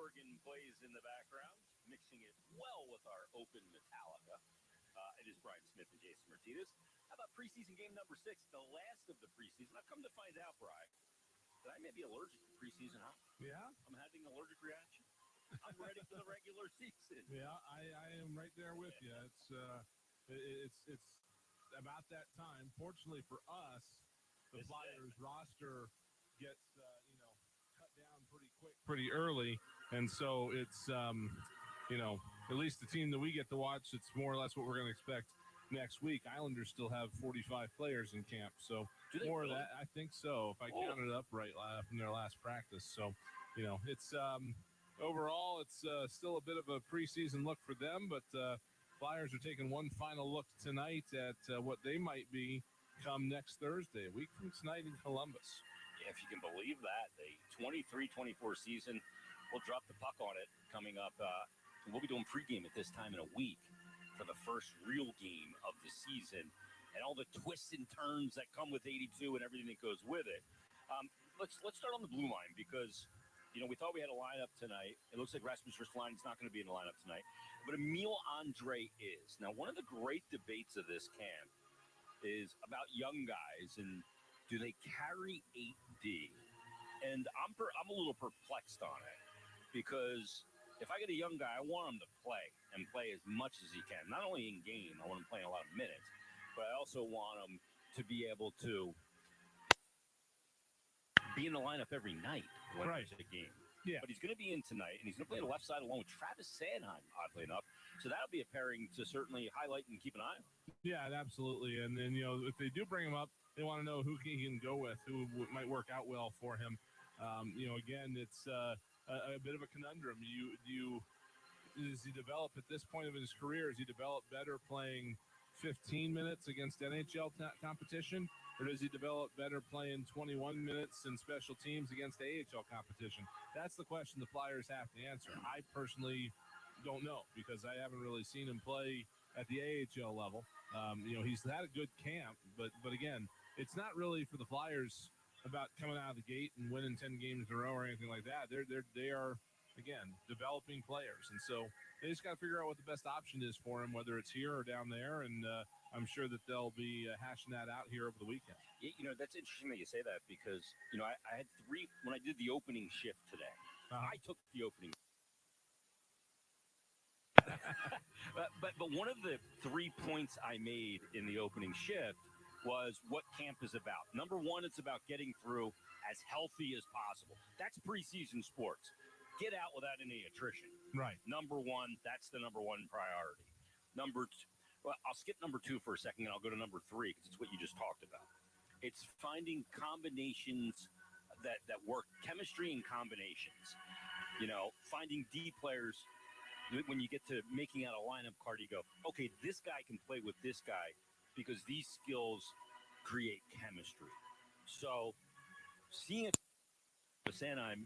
organ plays in the background, mixing it well with our open Metallica. It is Brian Smith and Jason Martinez. How about preseason game number 6, the last of the preseason? I've come to find out, Brian, that I may be allergic to preseason hockey. Yeah? I'm having an allergic reaction. I'm ready for the regular season. Yeah, I am right there with you. It's about that time. Fortunately for us, the Flyers roster gets cut down pretty early, and so it's at least the team that we get to watch, it's more or less what we're going to expect next week. Islanders still have 45 players in camp, so more really? of that. I think so, if I counted it up right from their last practice. So, it's overall, it's still a bit of a preseason look for them, but Flyers are taking one final look tonight at what they might be come next Thursday, a week from tonight in Columbus. Yeah, if you can believe that, the 23-24 season, we'll drop the puck on it coming up. We'll be doing pregame at this time in a week for the first real game of the season and all the twists and turns that come with 82 and everything that goes with it. Let's start on the blue line because, we thought we had a lineup tonight. It looks like Rasmus Ristolainen is not going to be in the lineup tonight, but Emil Andre is. Now, one of the great debates of this camp is about young guys and do they carry 8D? And I'm a little perplexed on it because if I get a young guy, I want him to play and play as much as he can. Not only in game, I want him playing a lot of minutes, but I also want him to be able to be in the lineup every night when there's a game. Yeah. But he's going to be in tonight, and he's going to play the left side along with Travis Sanheim, oddly enough. So that'll be a pairing to certainly highlight and keep an eye on. Yeah, absolutely. And then, if they do bring him up, they want to know who he can go with, who might work out well for him. Again, it's a bit of a conundrum. Does he develop at this point of his career? Does he develop better playing 15 minutes against NHL competition, or does he develop better playing 21 minutes in special teams against AHL competition? That's the question the Flyers have to answer. I personally don't know because I haven't really seen him play at the AHL level. He's had a good camp, but again, it's not really for the Flyers about coming out of the gate and winning 10 games in a row or anything like that. They are again developing players, and so they just got to figure out what the best option is for him, whether it's here or down there. And I'm sure that they'll be hashing that out here over the weekend. That's interesting that you say that because I had 3 when I did the opening shift today. I took the opening. But one of the 3 points I made in the opening shift was what camp is about. Number 1, it's about getting through as healthy as possible. That's preseason sports. Get out without any attrition. Right. Number 1, that's the number 1 priority. I'll skip number 2 for a second, and I'll go to number 3 because it's what you just talked about. It's finding combinations that work, chemistry and combinations. Finding D players. When you get to making out a lineup card, you go, okay, this guy can play with this guy because these skills create chemistry. So seeing Sanheim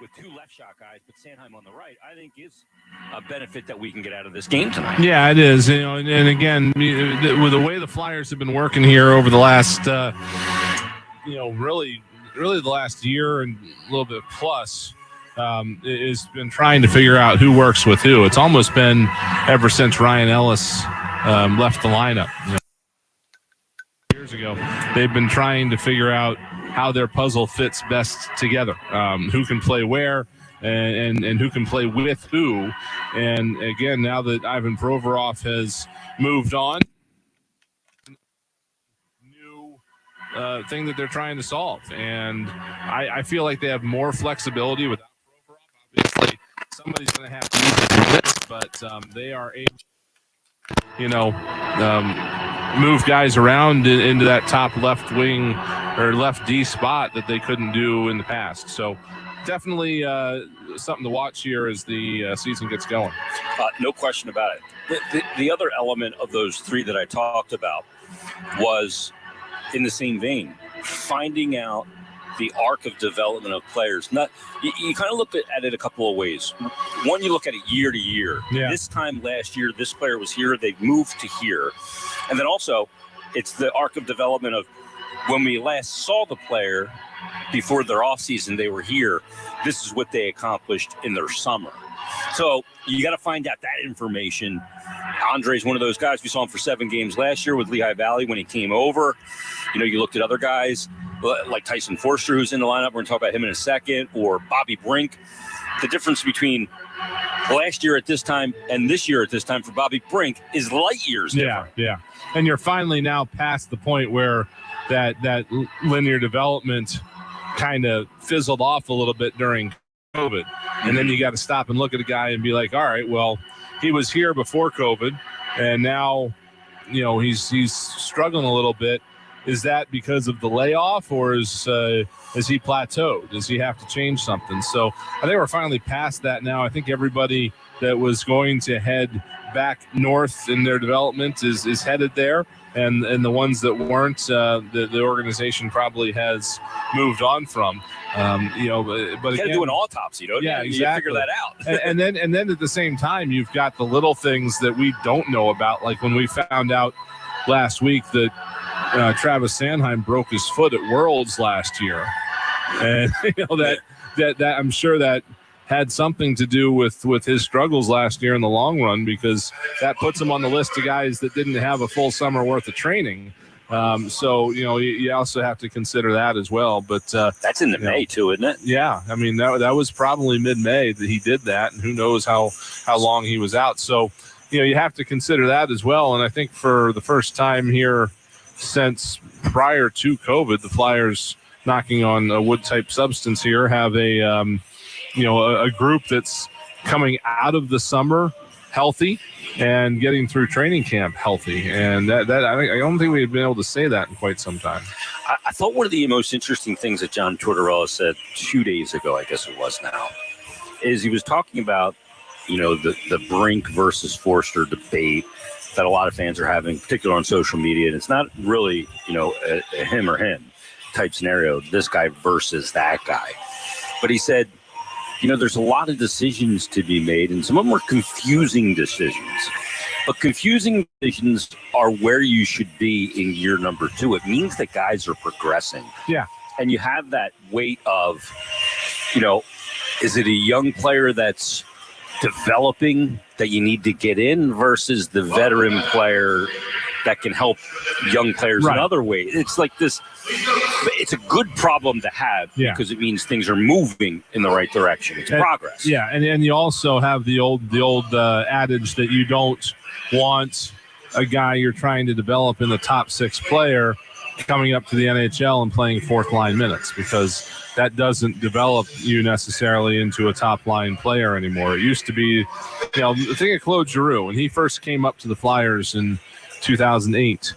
with 2 left shot guys, but Sanheim on the right, I think is a benefit that we can get out of this game tonight. Yeah, it is. And again, with the way the Flyers have been working here over the last, really the last year and a little bit plus, has been trying to figure out who works with who. It's almost been ever since Ryan Ellis left the lineup. Years ago, they've been trying to figure out how their puzzle fits best together, who can play where and who can play with who. And again, now that Ivan Provorov has moved on, new thing that they're trying to solve. And I feel like they have more flexibility without Provorov. Obviously, somebody's going to have to use the blitz, but they are able move guys around into that top left wing or left D spot that they couldn't do in the past. So definitely something to watch here as the season gets going. No question about it. The other element of those 3 that I talked about was in the same vein, finding out the arc of development of players. You kind of look at it a couple of ways. One, you look at it year to year. Yeah. This time last year, this player was here. They've moved to here. And then also, it's the arc of development of when we last saw the player before their offseason, they were here. This is what they accomplished in their summer. So you got to find out that information. Andre's one of those guys. We saw him for 7 games last year with Lehigh Valley when he came over. You looked at other guys like Tyson Forster, who's in the lineup. We're going to talk about him in a second, or Bobby Brink. The difference between last year at this time and this year at this time for Bobby Brink is light years different. Yeah. And you're finally now past the point where that linear development kind of fizzled off a little bit during COVID. And then you got to stop and look at a guy and be like, all right, well, he was here before COVID, and now, he's struggling a little bit. Is that because of the layoff, or is he plateaued? Does he have to change something? So I think we're finally past that now. I think everybody that was going to head back north in their development is headed there. And the ones that weren't, the organization probably has moved on from. But you got to do an autopsy, don't you? Yeah, you? Exactly. You figure that out. and then at the same time, you've got the little things that we don't know about, like when we found out last week that Travis Sanheim broke his foot at Worlds last year, and that I'm sure that had something to do with his struggles last year in the long run, because that puts him on the list of guys that didn't have a full summer worth of training. So you also have to consider that as well. But that's in May too, isn't it? Yeah, I mean that was probably mid-May that he did that, and who knows how long he was out. So you have to consider that as well. And I think for the first time here since prior to COVID, the Flyers, knocking on a wood type substance here, have a group that's coming out of the summer healthy and getting through training camp healthy. And that I don't think we've been able to say that in quite some time. I thought one of the most interesting things that John Tortorella said 2 days ago, I guess it was now, is he was talking about, the Brink versus Forster debate that a lot of fans are having, particularly on social media. And it's not really, a him or him type scenario, this guy versus that guy. But he said, there's a lot of decisions to be made, and some of them are confusing decisions. But confusing decisions are where you should be in year number 2. It means that guys are progressing. Yeah. And you have that weight of, is it a young player that's developing that you need to get in versus the veteran player that can help young players in other ways? It's like this. It's a good problem to have because it means things are moving in the right direction. It's progress. Yeah, and you also have the old adage that you don't want a guy you're trying to develop in the top 6 player coming up to the NHL and playing 4th line minutes, because that doesn't develop you necessarily into a top line player anymore. It used to be, think of Claude Giroux when he first came up to the Flyers in 2008.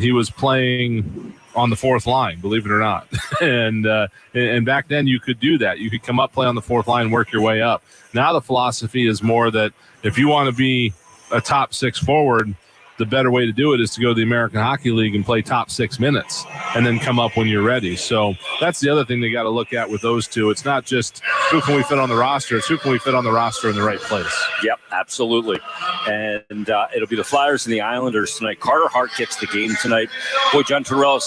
He was playing on the 4th line, believe it or not. and back then you could do that. You could come up, play on the 4th line, work your way up. Now the philosophy is more that if you want to be a top 6 forward, the better way to do it is to go to the American Hockey League and play top 6 minutes and then come up when you're ready. So that's the other thing they got to look at with those two. It's not just who can we fit on the roster. It's who can we fit on the roster in the right place. Yep, absolutely. And it'll be the Flyers and the Islanders tonight. Carter Hart gets the game tonight. Boy, John Tortorella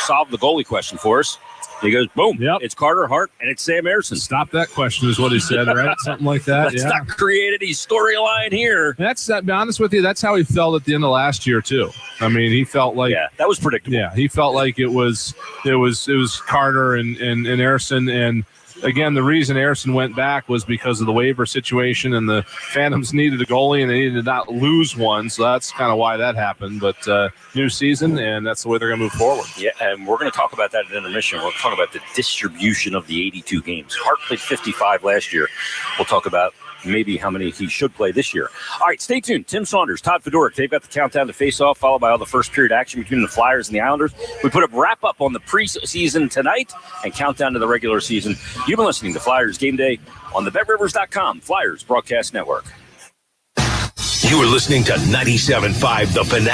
solved the goalie question for us. He goes, boom, It's Carter Hart and it's Sam Ersson. Stop that question is what he said, right? Something like that. Let's not create any storyline here. To be honest with you, that's how he felt at the end of last year, too. I mean, he felt like... Yeah, that was predictable. Yeah, he felt like it was Carter and Ersson. And, again, the reason Ersson went back was because of the waiver situation, and the Phantoms needed a goalie, and they needed to not lose one. So that's kind of why that happened. But new season, and that's the way they're going to move forward. Yeah, and we're going to talk about that at intermission. We're talking about the distribution of the 82 games. Hart played 55 last year. We'll talk about maybe how many he should play this year. All right, stay tuned. Tim Saunders, Todd Fedoruk, they've got the countdown to face-off, followed by all the first period action between the Flyers and the Islanders. We put a wrap-up on the preseason tonight and countdown to the regular season. You've been listening to Flyers Game Day on the BetRivers.com Flyers Broadcast Network. You are listening to 97.5 The Fanatic.